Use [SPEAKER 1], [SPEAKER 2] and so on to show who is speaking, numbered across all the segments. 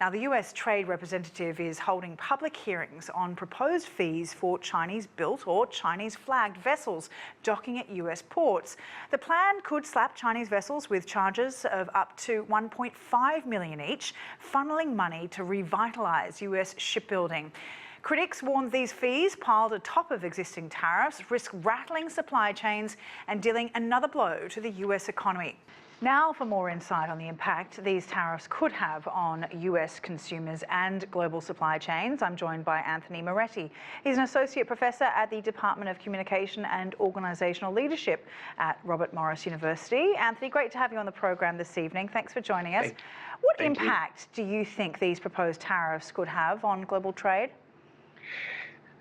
[SPEAKER 1] Now, the US Trade Representative is holding public hearings on proposed fees for Chinese-built or Chinese-flagged vessels docking at US ports. The plan could slap Chinese vessels with charges of up to $1.5 million each, funneling money to revitalise US shipbuilding. Critics warned these fees, piled atop of existing tariffs, risk rattling supply chains and dealing another blow to the US economy. Now for more insight on the impact these tariffs could have on US consumers and global supply chains, I'm joined by Anthony Moretti. He's an associate professor at the Department of Communication and Organisational Leadership at Robert Morris University. Anthony, great to have you on the program this evening. Thanks for joining us. What impact do you think these proposed tariffs could have on global trade?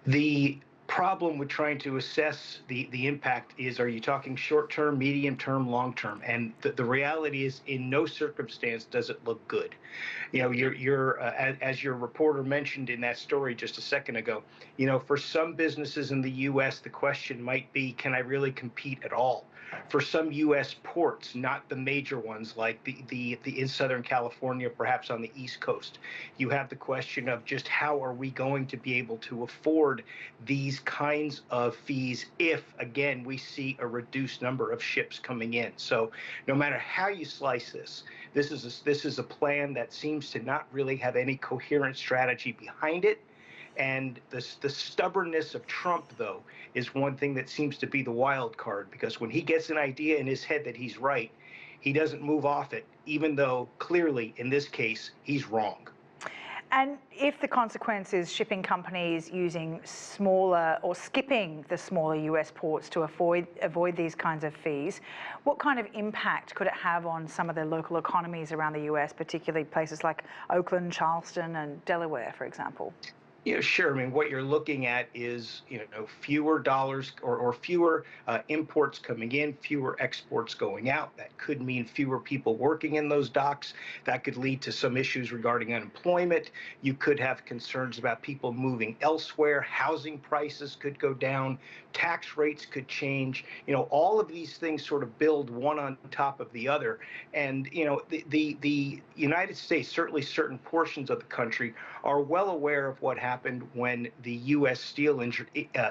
[SPEAKER 2] The problem with trying to assess the impact is, are you talking short-term, medium-term, long-term? And the reality is, in no circumstance does it look good. You know, as your reporter mentioned in that story just a second ago, you know, for some businesses in the U.S., the question might be, can I really compete at all? For some U.S. ports, not the major ones like the in Southern California, perhaps on the East Coast, you have the question of just how are we going to be able to afford these kinds of fees if, again, we see a reduced number of ships coming in. So no matter how you slice this is a plan that seems to not really have any coherent strategy behind it. And the stubbornness of Trump, though, is one thing that seems to be the wild card, because when he gets an idea in his head that he's right, he doesn't move off it, even though clearly in this case he's wrong.
[SPEAKER 1] And if the consequence is shipping companies using smaller or skipping the smaller US ports to avoid these kinds of fees, what kind of impact could it have on some of the local economies around the US, particularly places like Oakland, Charleston and Delaware, for example?
[SPEAKER 2] Yeah, sure. I mean, what you're looking at is, you know, fewer dollars or fewer imports coming in, fewer exports going out. That could mean fewer people working in those docks. That could lead to some issues regarding unemployment. You could have concerns about people moving elsewhere. Housing prices could go down. Tax rates could change. You know, all of these things sort of build one on top of the other. And, you know, the United States, certainly certain portions of the country, are well aware of what happened when the U.S. steel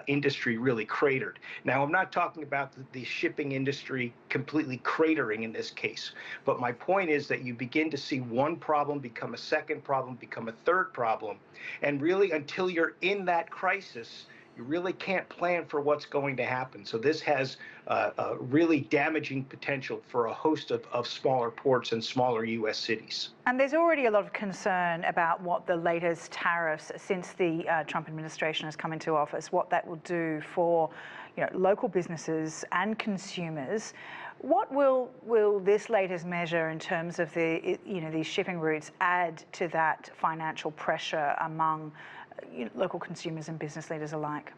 [SPEAKER 2] industry really cratered. Now, I'm not talking about the shipping industry completely cratering in this case, but my point is that you begin to see one problem become a second problem, become a third problem, and really until you're in that crisis, you really can't plan for what's going to happen. So this has a really damaging potential for a host of smaller ports and smaller U.S. cities.
[SPEAKER 1] And there's already a lot of concern about what the latest tariffs since the Trump administration has come into office, what that will do for, you know, local businesses and consumers. What will this latest measure in terms of the, you know, these shipping routes add to that financial pressure among local consumers and business leaders alike?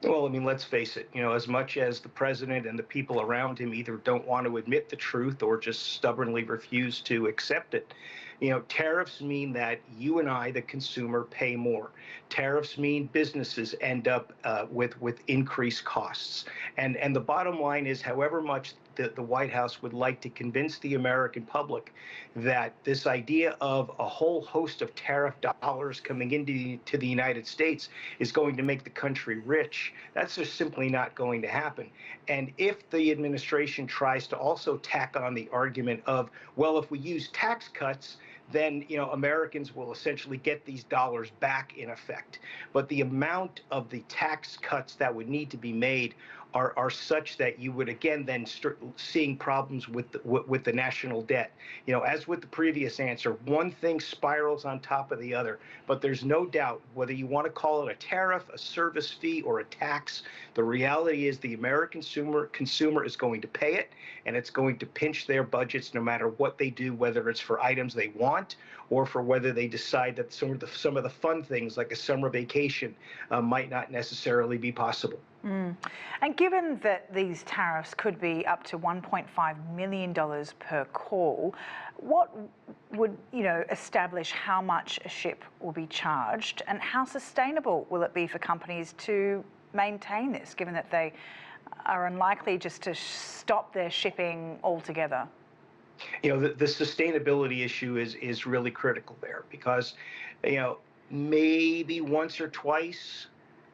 [SPEAKER 2] Well, I mean, let's face it, you know, as much as the president and the people around him either don't want to admit the truth or just stubbornly refuse to accept it, you know, tariffs mean that you and I, the consumer, pay more. Tariffs mean businesses end up with increased costs. And the bottom line is, however much the White House would like to convince the American public that this idea of a whole host of tariff dollars coming into the United States is going to make the country rich, that's just simply not going to happen. And if the administration tries to also tack on the argument of, well, if we use tax cuts, then, you know, Americans will essentially get these dollars back in effect. But the amount of the tax cuts that would need to be made are such that you would again then start seeing problems with the national debt. You know, as with the previous answer, one thing spirals on top of the other. But there's no doubt, whether you want to call it a tariff, a service fee, or a tax, the reality is the American consumer is going to pay it, and it's going to pinch their budgets no matter what they do, whether it's for items they want or for whether they decide that some of the fun things like a summer vacation might not necessarily be possible.
[SPEAKER 1] And given that these tariffs could be up to $1.5 million per call, what would, you know, establish how much a ship will be charged, and how sustainable will it be for companies to maintain this, given that they are unlikely just to stop their shipping altogether?
[SPEAKER 2] The sustainability issue is really critical there because, you know, maybe once or twice,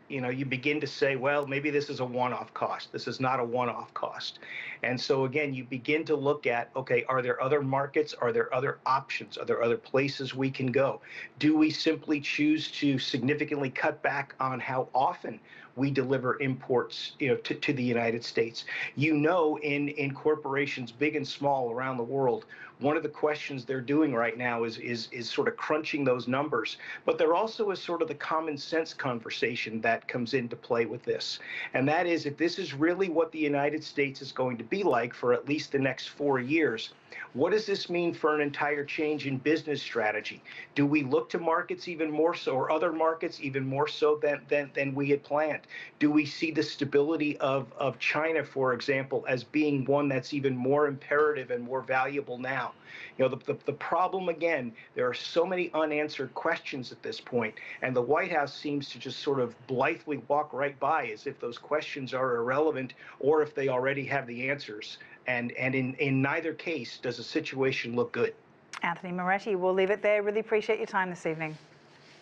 [SPEAKER 2] you begin to say, well, maybe this is a one-off cost. This is not a one-off cost. And so again, you begin to look at, okay, are there other markets? Are there other options? Are there other places we can go? Do we simply choose to significantly cut back on how often we deliver imports, to the United States? In corporations big and small around the world, one of the questions they're doing right now is sort of crunching those numbers, but there also is sort of the common sense conversation that comes into play with this. And that is, if this is really what the United States is going to be like for at least the next 4 years, what does this mean for an entire change in business strategy? Do we look to markets even more so, or other markets even more so than we had planned? Do we see the stability of China, for example, as being one that's even more imperative and more valuable now? The problem, again, there are so many unanswered questions at this point, and the White House seems to just sort of blithely walk right by as if those questions are irrelevant or if they already have the answers. And in neither case does the situation look good.
[SPEAKER 1] Anthony Moretti, we'll leave it there. Really appreciate your time this evening.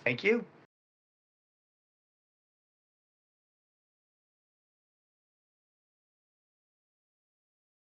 [SPEAKER 2] Thank you.